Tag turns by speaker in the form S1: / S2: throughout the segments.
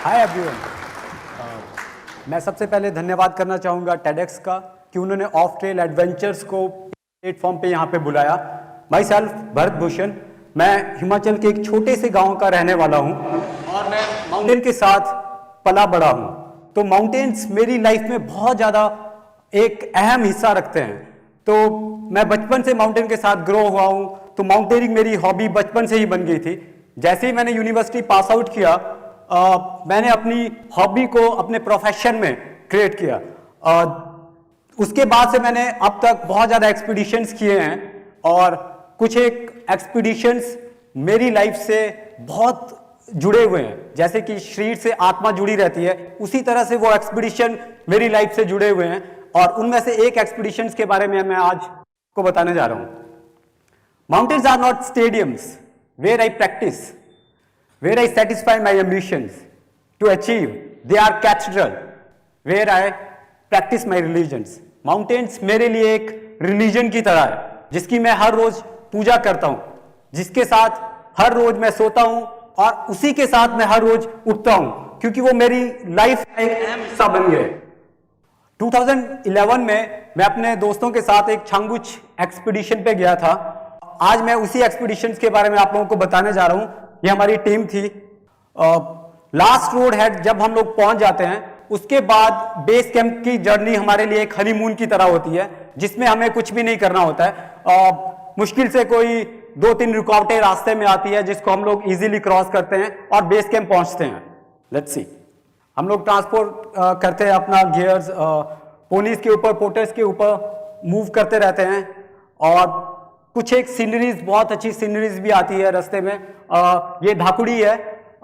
S1: Hi everyone. मैं सबसे पहले धन्यवाद करना चाहूँगा टेडेक्स का कि उन्होंने ऑफ ट्रेल एडवेंचर्स को प्लेटफॉर्म पे यहाँ पे बुलाया। माई सेल्फ भरत भूषण, मैं हिमाचल के एक छोटे से गांव का रहने वाला हूँ और मैं माउंटेन के साथ पला बड़ा हूँ। तो माउंटेन्स मेरी लाइफ में बहुत ज़्यादा एक अहम हिस्सा रखते हैं। तो मैं बचपन से माउंटेन के साथ ग्रो हुआ हूँ, तो माउंटेनिंग मेरी हॉबी बचपन से ही बन गई थी। जैसे ही मैंने यूनिवर्सिटी पास आउट किया, मैंने अपनी हॉबी को अपने प्रोफेशन में क्रिएट किया। उसके बाद से मैंने अब तक बहुत ज़्यादा एक्सपीडिशंस किए हैं और कुछ एक एक्सपीडिशंस मेरी लाइफ से बहुत जुड़े हुए हैं। जैसे कि शरीर से आत्मा जुड़ी रहती है, उसी तरह से वो एक्सपीडिशन मेरी लाइफ से जुड़े हुए हैं और उनमें से एक एक्सपीडिशंस के बारे में मैं आज को बताने जा रहा हूँ। Mountains are not stadiums where I practice, where I satisfy my ambitions to achieve. They are cathedral where I practice my religions. Mountains मेरे लिए एक रिलीजन की तरह है, जिसकी मैं हर रोज पूजा करता हूँ, जिसके साथ हर रोज मैं सोता हूँ और उसी के साथ मैं हर रोज उठता हूँ, क्योंकि वो मेरी लाइफ का एक अहम हिस्सा बन गए। 2011 में मैं अपने दोस्तों के साथ एक छांगुच एक्सपीडिशन पे गया था। आज मैं उसी एक्सपीडिशन के बारे में आप लोगों को बताने जा रहा हूँ। ये हमारी टीम थी। लास्ट रोड हेड जब हम लोग पहुंच जाते हैं, उसके बाद बेस कैंप की जर्नी हमारे लिए एक हनीमून की तरह होती है, जिसमें हमें कुछ भी नहीं करना होता है। मुश्किल से कोई 2-3 रुकावटें रास्ते में आती है, जिसको हम लोग इजीली क्रॉस करते हैं और बेस कैंप पहुंचते हैं। लेट्स सी, हम लोग ट्रांसपोर्ट करते हैं अपना गियर्स, पोनीज के ऊपर, पोर्टर्स के ऊपर मूव करते रहते हैं और कुछ एक सीनरीज, बहुत अच्छी सीनरीज भी आती है रास्ते में। ये धाकुड़ी है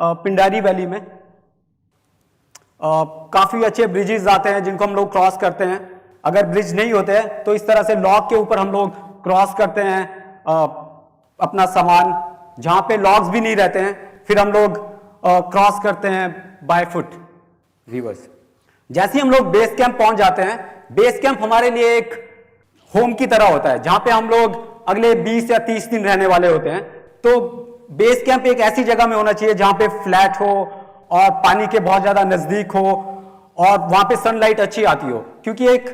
S1: पिंडारी वैली में। काफी अच्छे ब्रिजेस आते हैं जिनको हम लोग क्रॉस करते हैं। अगर ब्रिज नहीं होते हैं तो इस तरह से लॉग के ऊपर हम लोग क्रॉस करते हैं अपना सामान। जहां पे लॉग्स भी नहीं रहते हैं, फिर हम लोग क्रॉस करते हैं बाय फुट रिवर्स। जैसे ही हम लोग बेस कैंप पहुंच जाते हैं, बेस कैंप हमारे लिए एक होम की तरह होता है, जहां पे हम लोग अगले 20 या 30 दिन रहने वाले होते हैं। तो बेस कैंप एक ऐसी जगह में होना चाहिए जहां पे फ्लैट हो और पानी के बहुत ज्यादा नजदीक हो और वहां पे सनलाइट अच्छी आती हो, क्योंकि एक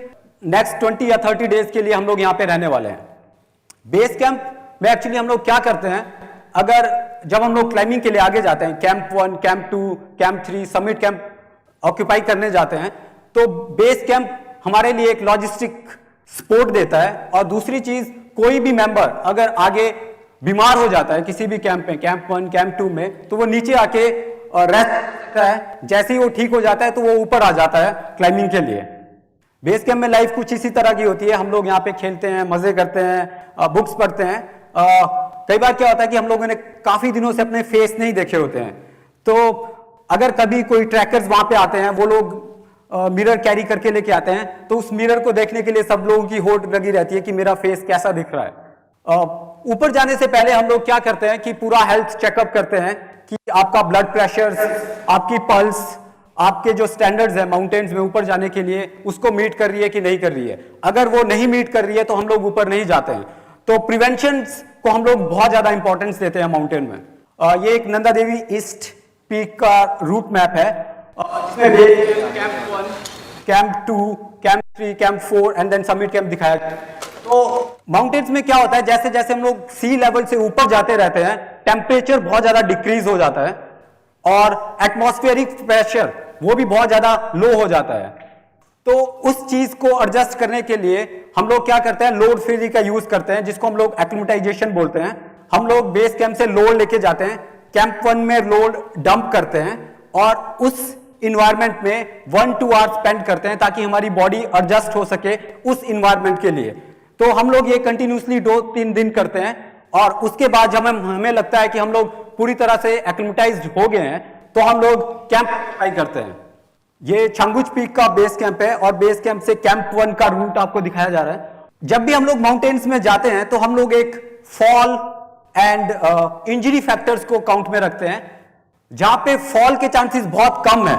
S1: नेक्स्ट 20 या 30 डेज के लिए हम लोग यहां पे रहने वाले हैं। बेस कैंप में एक्चुअली हम लोग क्या करते हैं, अगर जब हम लोग क्लाइंबिंग के लिए आगे जाते हैं, camp 1, camp 2, camp 3, summit camp occupy करने जाते हैं, तो बेस कैंप हमारे लिए एक लॉजिस्टिक सपोर्ट देता है। और दूसरी चीज, कोई भी मेंबर अगर आगे बीमार हो जाता है किसी भी कैंप में, कैंप 1, कैंप 2 में, तो वो नीचे आके रेस्ट करता है। जैसे ही वो ठीक हो जाता है तो वो ऊपर आ जाता है क्लाइंबिंग के लिए। बेस कैंप में लाइफ कुछ इसी तरह की होती है। हम लोग यहाँ पे खेलते हैं, मजे करते हैं, बुक्स पढ़ते हैं। कई बार क्या होता है कि हम लोगों ने काफी दिनों से अपने फेस नहीं देखे होते हैं, तो अगर कभी कोई ट्रैकर्स वहां पे आते हैं, वो लोग मिरर कैरी करके लेके आते हैं, तो उस मिरर को देखने के लिए सब लोगों की होड़ लगी रहती है कि मेरा फेस कैसा दिख रहा है। ऊपर जाने से पहले हम लोग क्या करते हैं कि पूरा हेल्थ चेकअप करते हैं कि आपका ब्लड प्रेशर, आपकी पल्स, आपके जो स्टैंडर्ड्स है माउंटेन्स में ऊपर जाने के लिए, उसको मीट कर रही है कि नहीं कर रही है। अगर वो नहीं मीट कर रही है तो हम लोग ऊपर नहीं जाते हैं। तो प्रिवेंशन को हम लोग बहुत ज्यादा इंपॉर्टेंस देते हैं माउंटेन में। ये एक नंदा देवी ईस्ट पीक का रूट मैप है, इसमें camp 1, camp 2, camp 3, camp 4 and then summit camp दिखाया गया। तो माउंटेन्स में क्या होता है, जैसे जैसे हम लोग सी लेवल से ऊपर जाते रहते हैं, टेम्परेचर बहुत ज्यादा डिक्रीज हो जाता है और एटमॉस्फेरिक प्रेशर वो भी बहुत ज्यादा लो हो जाता है। तो उस चीज को एडजस्ट करने के लिए हम लोग क्या करते हैं, लोड फ्री का यूज करते हैं, जिसको हम लोग एक्लिमेटाइजेशन बोलते हैं। हम लोग बेस कैंप से लोड लेके जाते हैं, कैंप 1 में लोड डंप करते हैं और उस इन्वायरमेंट में 1-2 आवर्स स्पेंड करते हैं, ताकि हमारी बॉडी एडजस्ट हो सके उस इन्वायरमेंट के लिए। तो हम लोग ये कंटिन्यूसली 2-3 दिन करते हैं और उसके बाद जब हमें लगता है कि हम लोग पूरी तरह से एक्लिमेटाइज्ड हो गए हैं, तो हम लोग कैंप ऑक्यूपाई करते हैं। ये छांगुच पीक का बेस कैंप है और बेस कैंप से कैंप 1 का रूट आपको दिखाया जा रहा है। जब भी हम लोग माउंटेन्स में जाते हैं तो हम लोग एक फॉल एंड इंजरी फैक्टर्स को काउंट में रखते हैं। जहां पे फॉल के चांसेस बहुत कम है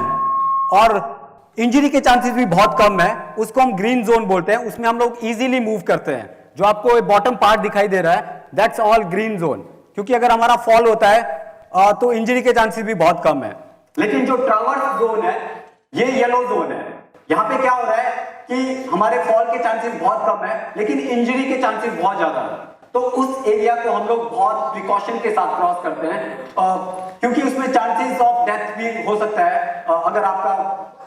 S1: और इंजरी के चांसेस भी बहुत कम है, उसको हम ग्रीन जोन बोलते हैं। उसमें हम लोग इजीली मूव करते हैं। जो आपको बॉटम पार्ट दिखाई दे रहा है, दैट्स ऑल ग्रीन जोन, क्योंकि अगर हमारा फॉल होता है तो इंजरी के चांसेस भी बहुत कम है। लेकिन जो ट्रावर्स जोन है ये येलो जोन है। यहाँ पे क्या हो रहा है कि हमारे फॉल के चांसेस बहुत कम है लेकिन इंजरी के चांसेस बहुत ज्यादा है। तो उस एरिया को हम लोग बहुत प्रिकॉशन के साथ क्रॉस करते हैं क्योंकि उसमें चांसेस ऑफ डेथ भी हो सकता है अगर आपका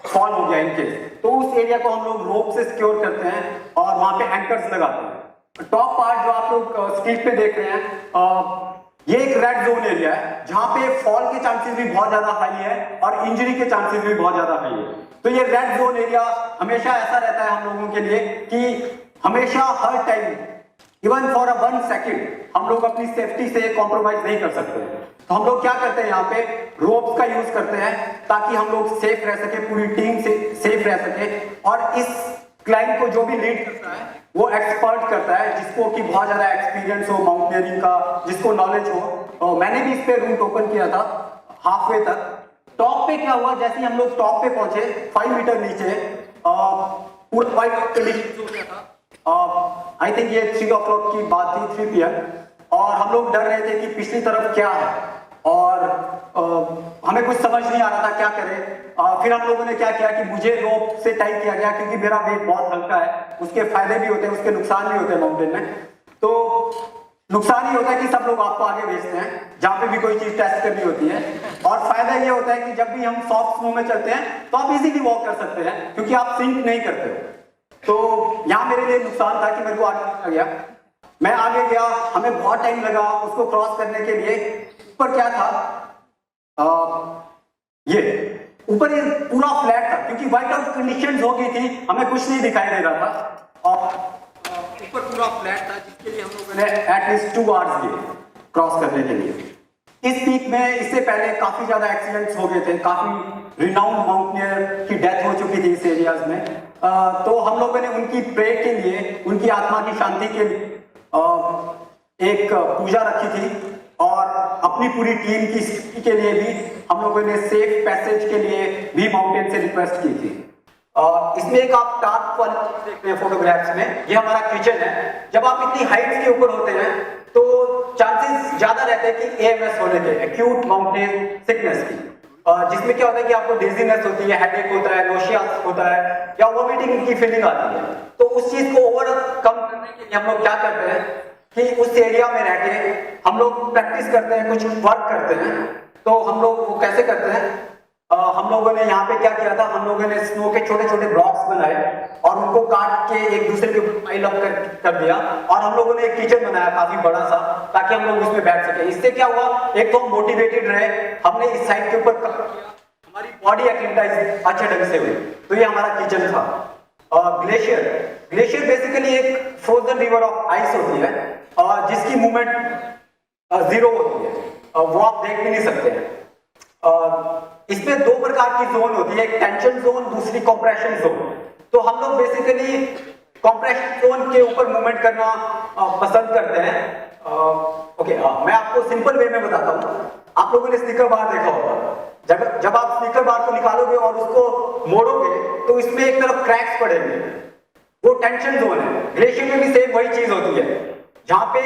S1: फॉल हो गया इनकेस। तो उस एरिया को हम लोग रोप से सिक्योर करते हैं और वहां पे एंकर्स लगाते हैं। टॉप पार्ट जो आप लोग स्क्रीन पे देख रहे हैं ये एक रेड जोन एरिया है जहां पे फॉल के चांसेस भी बहुत ज्यादा हाई है और इंजरी के चांसेस भी बहुत ज्यादा हाई है। तो ये रेड जोन एरिया हमेशा ऐसा रहता है हम लोगों के लिए कि हमेशा हर time even for a 1 second हम लोग अपनी सेफ्टी से कॉम्प्रोमाइज नहीं कर सकते। तो हम लोग क्या करते हैं यहाँ पे रोप्स का यूज करते हैं ताकि हम लोग सेफ रह सके, पूरी टीम से सेफ रह सके। और इस क्लाइंब को जो भी लीड करता है वो एक्सपर्ट करता है जिसको कि बहुत ज्यादा एक्सपीरियंस हो माउंटेनियरिंग का, जिसको नॉलेज हो। मैंने भी इस पे रूट ओपन किया था हाफवे तक। टॉप पे क्या हुआ, जैसे ही हम लोग टॉप पे पहुंचे 5 मीटर नीचे पूरा वाइट आउट कंडीशन हो गया था। आई थिंक ये 3 o'clock की बात थी, 3 PM। और हम लोग डर रहे थे कि पिछली तरफ क्या है और हमें कुछ समझ नहीं आ रहा था क्या करें। फिर हम लोगों ने क्या किया कि मुझे रोप से टाई किया गया क्योंकि मेरा वेट बहुत हल्का है। उसके फायदे भी होते हैं, उसके नुकसान भी होते हैं माउंटेन में। तो नुकसान ही होता है कि सब लोग आपको आगे भेजते हैं जहां पे भी कोई चीज टेस्ट करनी होती है, और फायदा ये होता है कि जब भी हम सॉफ्ट स्नो में चलते हैं तो आप इजीली वॉक कर सकते हैं क्योंकि आप सिंक नहीं करते हो। तो यहाँ मेरे लिए नुकसान था कि मेरे को आगे गया, मैं आगे गया, हमें बहुत टाइम लगा उसको क्रॉस करने के लिए। ऊपर क्या था, ये ऊपर ये पूरा फ्लैट था क्योंकि व्हाइट आउट कंडीशंस हो गई थी, हमें कुछ नहीं दिखाई दे रहा था। और ऊपर पूरा फ्लैट था जिसके लिए हम लोगों ने एटलीस्ट 2 आवर्स लिए क्रॉस करने के लिए। इस पीक में इससे पहले काफी ज्यादा एक्सीडेंट्स हो गए थे, काफी रिनाउंड माउंटेनियर की डेथ हो चुकी थी इस एरियाज में। तो हम लोगों ने उनकी प्रे के लिए, उनकी आत्मा की शांति के लिए एक पूजा रखी थी और अपनी पूरी टीम की सेफ्टी के लिए भी हम लोगों ने सेफ पैसेज के लिए भी माउंटेन से रिक्वेस्ट की थी। इसमें एक आप टार्प वाली चीज देख रहे हैं फोटोग्राफ्स में, ये हमारा किचन है। जब आप इतनी हाइट के ऊपर होते हैं तो चांसेस ज्यादा रहते हैं कि AMS होने के, एक्यूट माउंटेन सिकनेस की, जिसमें क्या होता है कि आपको डिजीनेस होती है, हेडेक होता है, नोशिया होता है या वोमिटिंग की फीलिंग आती है। तो उस चीज को ओवरकम करने के लिए हम लोग क्या करते हैं कि उस एरिया में रह के हम लोग प्रैक्टिस करते हैं, कुछ वर्क करते हैं। तो हम लोग वो कैसे करते हैं, हम लोगों ने यहाँ पे क्या किया था, हम लोगों ने स्नो के छोटे छोटे ब्लॉक्स बनाए और उनको काट के एक दूसरे के ऊपर पाइल अप कर दिया और हम लोगों ने एक किचन बनाया काफी बड़ा सा ताकि हम लोग उसमें बैठ सके। इससे क्या हुआ, एक तो हम मोटिवेटेड रहे, हमने इस साइड के ऊपर काम किया, हमारी बॉडी एक्टिविटाइज अच्छे ढंग से हुई। तो ये हमारा किचन था। ग्लेशियर बेसिकली एक फ्रोजन रिवर ऑफ आइस होती है जिसकी मूवमेंट 0 होती है, वो आप देख भी नहीं सकते हैं। इसमें 2 प्रकार की जोन होती है, एक टेंशन जोन, दूसरी कंप्रेशन जोन। तो हम लोग बेसिकली कंप्रेशन जोन के ऊपर मूवमेंट करना पसंद करते हैं। मैं आपको सिंपल वे में बताता हूँ। आप लोगों ने स्नीकर बार देखा होगा, जब आप स्नीकर बार को निकालोगे और उसको मोड़ोगे तो इसमें एक तरफ क्रैक्स पड़ेंगे, वो टेंशन जोन है। ग्लेशियर में भी सेम वही चीज होती है, जहां पे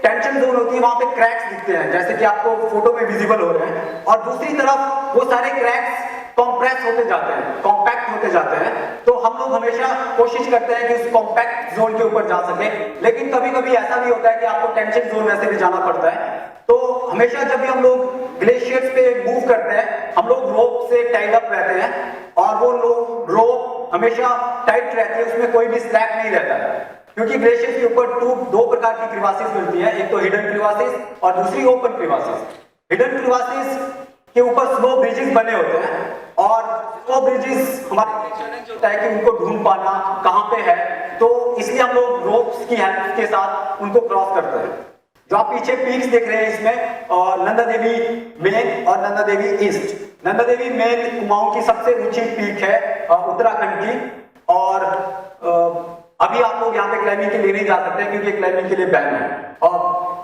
S1: टेंशन जोन होती है वहां पे क्रैक्स दिखते हैं जैसे कि आपको फोटो में विजिबल हो रहे हैं, और दूसरी तरफ वो सारे क्रैक्स कॉम्प्रेस होते जाते हैं, कॉम्पैक्ट होते जाते हैं। तो हम लोग हमेशा कोशिश करते हैं कि उस कॉम्पैक्ट जोन के ऊपर जा सके, लेकिन कभी कभी ऐसा भी होता है कि आपको टेंशन जोन में से भी जाना पड़ता है। तो हमेशा जब भी हम लोग ग्लेशियर्स पे मूव करते हैं हम लोग रोप से टाइड अप रहते हैं और वो रोप हमेशा टाइट रहती है, उसमें कोई भी स्लैप नहीं रहता है क्योंकि ग्लेशियर के ऊपर 2 प्रकार की क्रिवासिस मिलती है, एक तो हिडन क्रिवासिस और दूसरी ओपन क्रिवासिस। हिडन क्रिवासिस के ऊपर स्नो ब्रिजेस बने होते हैं और स्नो ब्रिजेस हमारे लिए चैलेंज होता है कि उनको ढूंढ पाना कहां पे है। तो इसलिए हम लोग रोप्स की हेल्प के साथ उनको क्रॉस करते हैं। जो आप पीछे पीक्स देख रहे हैं इसमें नंदा देवी मेन और नंदा देवी ईस्ट। नंदा देवी मेन कुमाऊं की सबसे ऊंची पीक है उत्तराखंड की, और अभी आप लोग यहाँ पे क्लाइंबिंग के लिए नहीं जा सकते क्योंकि क्लाइंबिंग के लिए बैन है। और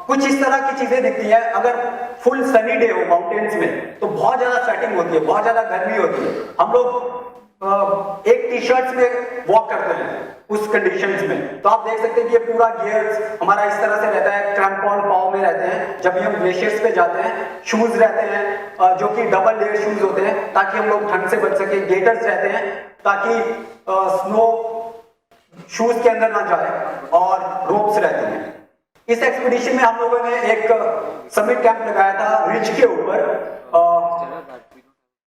S1: कुछ इस तरह की चीजें दिखती है। अगर फुल सनी डे हो माउंटेन्स में तो बहुत ज्यादा स्वेटिंग होती है, बहुत ज्यादा गर्मी होती है। हम लोग एक टी-शर्ट्स में वॉक करते हैं उस कंडीशंस में। तो आप देख सकते हैं कि ये पूरा गियर्स हमारा इस तरह से रहता है, क्रैम्पॉन पाव में रहते हैं जब भी हम ग्लेशियर्स पे जाते हैं। शूज रहते हैं जो कि डबल लेयर शूज होते हैं ताकि हम लोग ठंड से बच सके। गेटर्स रहते हैं ताकि स्नो शूज के अंदर ना जाए, और रोप्स रहते हैं। इस एक्सपीडिशन में हम लोगों ने एक समिट कैंप लगाया था रिज के ऊपर।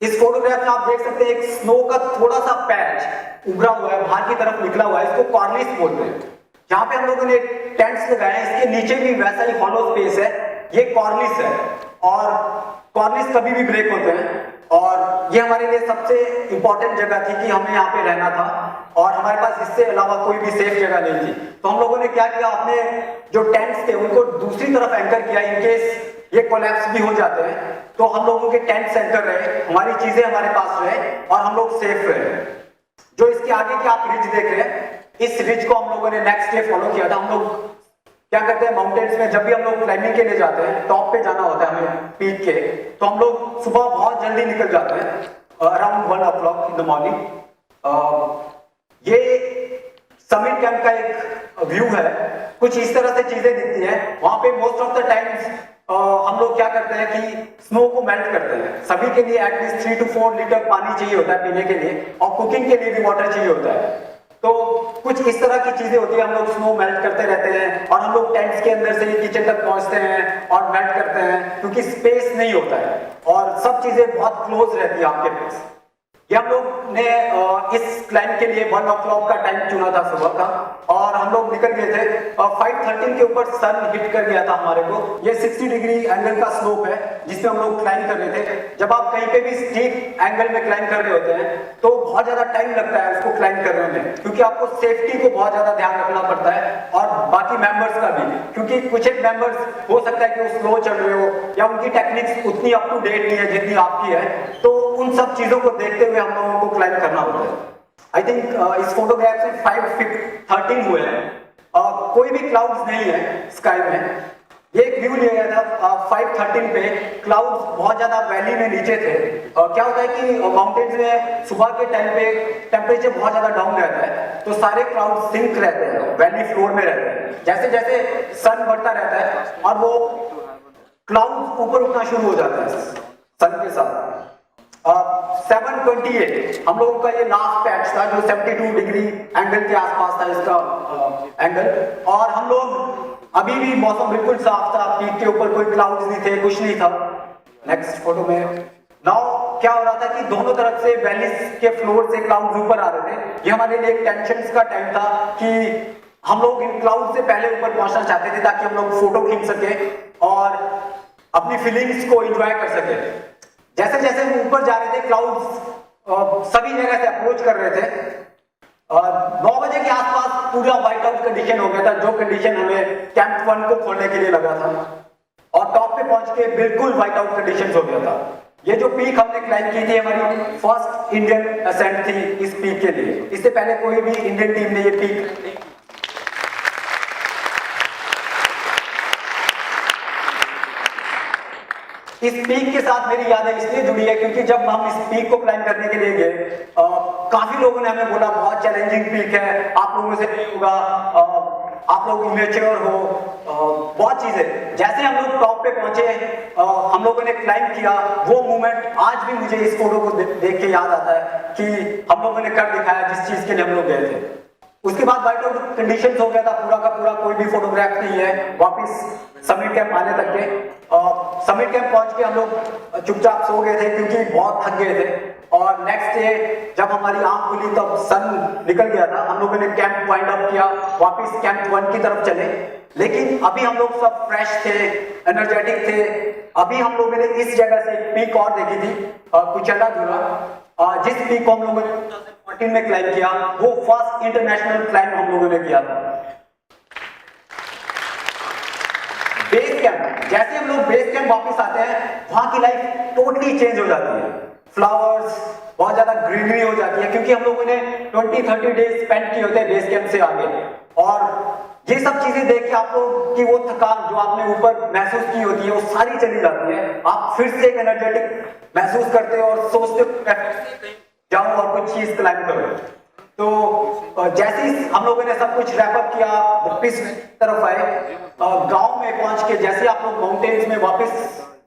S1: इस फोटोग्राफ में आप देख सकते हैं एक स्नो का थोड़ा सा पैच उभरा हुआ है, बाहर की तरफ निकला हुआ है, इसको कॉर्निस बोलते हैं। जहां पे हम लोगों ने टेंट्स लगाए हैं, इसके नीचे भी वैसा ही हॉलो स्पेस है, ये कॉर्निस है, और कॉर्निस कभी भी ब्रेक होते हैं। और ये हमारे लिए सबसे इंपॉर्टेंट जगह थी कि हमें यहाँ पे रहना था, और हमारे पास इससे अलावा कोई भी सेफ जगह नहीं थी। तो हम लोगों ने क्या किया, अपने जो टेंट्स थे उनको दूसरी तरफ एंकर किया, इनकेस ये कोलैप्स भी हो जाते हैं तो हम लोगों के टेंट सेंटर रहे, हमारी चीजें हमारे पास रहे और हम लोग सेफ रहे। जो इसके आगे की आप रिज देख रहे हैं, इस रिज को हम लोगों ने नेक्स्ट डे फॉलो किया था। हम लोग क्या करते हैं, माउंटेन्स में जब भी हम लोग क्लाइंबिंग के लिए जाते हैं, टॉप पे जाना होता है हमें पीक के, तो हम लोग सुबह बहुत जल्दी निकल जाते हैं, around 1 o'clock in the morning. ये समिट कैंप का एक व्यू है, कुछ इस तरह से चीजें दिखती हैं। वहां पे मोस्ट ऑफ द टाइम्स हम लोग क्या करते हैं कि स्नो को मेल्ट करते हैं। सभी के लिए एटलीस्ट 3 to 4 लीटर पानी चाहिए होता है पीने के लिए, और कुकिंग के लिए भी वाटर चाहिए होता है। तो कुछ इस तरह की चीजें होती है, हम लोग स्नो मेल्ट करते रहते हैं, और हम लोग टेंट्स के अंदर से ही किचन तक पहुंचते हैं और मेल्ट करते हैं, क्योंकि स्पेस नहीं होता है और सब चीजें बहुत क्लोज रहती है आपके पास। ये हम लोग ने इस क्लाइंब के लिए 1 o'clock का टाइम चुना था सुबह का, और हम लोग निकल गए थे। 5:13 के ऊपर सन हिट कर गया था हमारे को। ये 60 डिग्री एंगल का स्लोप है जिसमें हम लोग क्लाइंब कर रहे थे। जब आप कहीं पे भी स्टीप एंगल में क्लाइंब कर रहे होते हैं तो बहुत ज्यादा टाइम लगता है उसको क्लाइंब करने में, क्योंकि आपको सेफ्टी को बहुत ज्यादा ध्यान रखना पड़ता है, और बाकी मेंबर्स का भी, क्योंकि कुछ एक मेंबर्स हो सकता है कि वो स्लो चल रहे हो या उनकी टेक्निक्स उतनी अप टू डेट नहीं है जितनी आपकी है, तो उन सब चीजों को देखते हुए हम लोगों को क्लाइंब करना होता है। आई थिंक इस फोटोग्राफ से 5:13 हुए हैं, कोई भी क्लाउड्स नहीं है स्काई में। ये एक व्यू लिया गया था 5:13 पे, क्लाउड्स बहुत ज्यादा वैली में नीचे थे। क्या होता है कि माउंटेन्स में सुबह के टाइम पे टेम्परेचर बहुत ज्यादा डाउन रहता है, तो सारे क्लाउड सिंक रहते हैं, वैली फ्लोर में रहते हैं। जैसे जैसे सन बढ़ता रहता है और वो क्लाउड ऊपर उठना शुरू हो जाता है सन के साथ। 7:28 हम लोगों का ये लास्ट पैच था जो 72 डिग्री एंगल के आसपास था इसका एंगल, और हम लोग अभी भी मौसम बिल्कुल साफ था, पीक के ऊपर कोई क्लाउड्स नहीं थे, कुछ नहीं था। नेक्स्ट फोटो में नाउ क्या हो रहा था कि दोनों तरफ से वैलीज के फ्लोर से क्लाउड्स ऊपर आ रहे थे। ये हमारे लिए एक टेंशन का टाइम था कि हम लोग इन क्लाउड से पहले ऊपर पहुंचना चाहते थे ताकि हम लोग फोटो खींच सके और अपनी फीलिंग्स को एंजॉय कर सके। जैसे जैसे हम ऊपर जा रहे थे, क्लाउड्स सभी जगह से अप्रोच कर रहे थे। 9 बजे के आसपास पूरा व्हाइट आउट कंडीशन हो गया था, जो कंडीशन हमें कैंप 1 को खोलने के लिए लगा था, और टॉप पे पहुंच के बिल्कुल व्हाइट आउट कंडीशन हो गया था। ये जो पीक हमने क्लाइंब की थी, हमारी फर्स्ट इंडियन असेंट थी इस पीक के लिए। इससे पहले कोई भी इंडियन टीम ने ये पीक इस पीक के साथ मेरी यादें इसलिए जुड़ी है क्योंकि जब हम इस पीक को क्लाइंब करने के लिए गए, काफी लोगों ने हमें बोला बहुत चैलेंजिंग पीक है, आप लोगों से नहीं होगा, आप लोग इमेच्योर हो, बहुत चीजें। जैसे हम लोग टॉप पे पहुंचे, हम लोगों ने क्लाइंब किया, वो मोमेंट आज भी मुझे इस फोटो को देख के याद आता है कि हम लोगों ने कर दिखाया जिस चीज के लिए हम लोग गए थे। उसके बाद व्हाइट आउट कंडीशन हो गया था पूरा का पूरा, कोई भी फोटोग्राफ नहीं है वापिस समिट कैंप आने तक के। समिट कैंप पहुंच के हम लोग चुपचाप सो गए थे क्योंकि बहुत थक गए थे, और नेक्स्ट डे जब हमारी आंख खुली तब सन निकल गया था। हम लोगों ने कैंप वाइंड अप किया, वापिस कैंप 1 की तरफ चले, लेकिन अभी हम लोग सब फ्रेश थे, एनर्जेटिक थे। अभी हम लोगों ने इस जगह से एक पीक और देखी थी, कुचला धुरा, जिस पीक को हम लोगों ने 2014 में क्लाइंब किया, वो फर्स्ट इंटरनेशनल क्लाइंब हम लोगों ने किया था। बेस कैंप, जैसे हम लोग बेस कैंप वापस आते हैं, वहां की लाइफ टोटली चेंज हो जाती है। फ्लावर्स, बहुत ज्यादा ग्रीनरी हो जाती है क्योंकि हम लोगों ने 20-30 डेज स्पेंड किए होते हैं बेस कैंप से आगे, और ये सब चीजें देख के आप लोग की वो थकान जो आपने ऊपर महसूस की होती है वो सारी चली जाती है। आप फिर से एक एनर्जेटिक महसूस करते हो और सोचते हो जाऊं और कुछ चीज क्लाइंब करो। तो जैसे ही हम लोगों ने सब कुछ रैप अप किया, वापस तरफ आए, गांव में पहुंच के जैसे आप लोग माउंटेन्स में वापस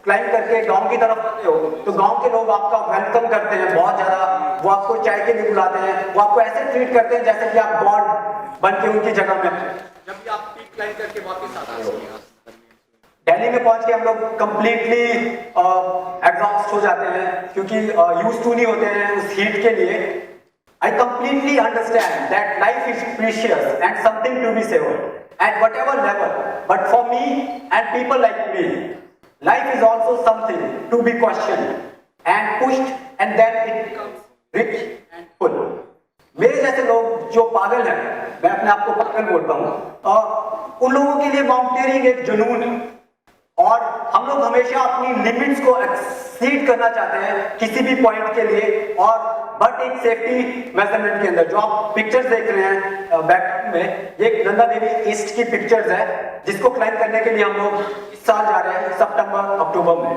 S1: क्लाइंब करके गांव की तरफ आते हो, तो गांव के लोग आपका वेलकम करते हैं बहुत ज्यादा। वो आपको चाय के लिए बुलाते हैं, वो आपको ऐसे ट्रीट करते हैं जैसे कि आप गॉड बन के उनकी जगह में। जब भी आप पीक क्लाइंब करके वापस आते हो, दिल्ली में पहुंच के हम लोग कंप्लीटली एग्जॉस्ट हो जाते हैं, क्योंकि यूज टू नहीं होते हैं उस हीट के लिए। I completely understand that life is precious and something to be savored at whatever level. But for me and people like me, life is also something to be questioned and pushed, and then it becomes rich and full. मेरे जैसे लोग जो पागल हैं, मैं अपने आप को पागल बोलता हूँ, उन लोगों के लिए माउंटेनियरिंग एक जुनून है, और हम लोग हमेशा अपनी लिमिट्स को एक्सीड करना चाहते हैं किसी भी पॉइंट के लिए, और बट एक सेफ्टी मेजरमेंट के अंदर। जो आप पिक्चर्स देख रहे हैं बैक में, ये नंदा देवी ईस्ट की पिक्चर्स है, जिसको क्लाइंब करने के लिए हम लोग इस साल जा रहे हैं सितंबर अक्टूबर में।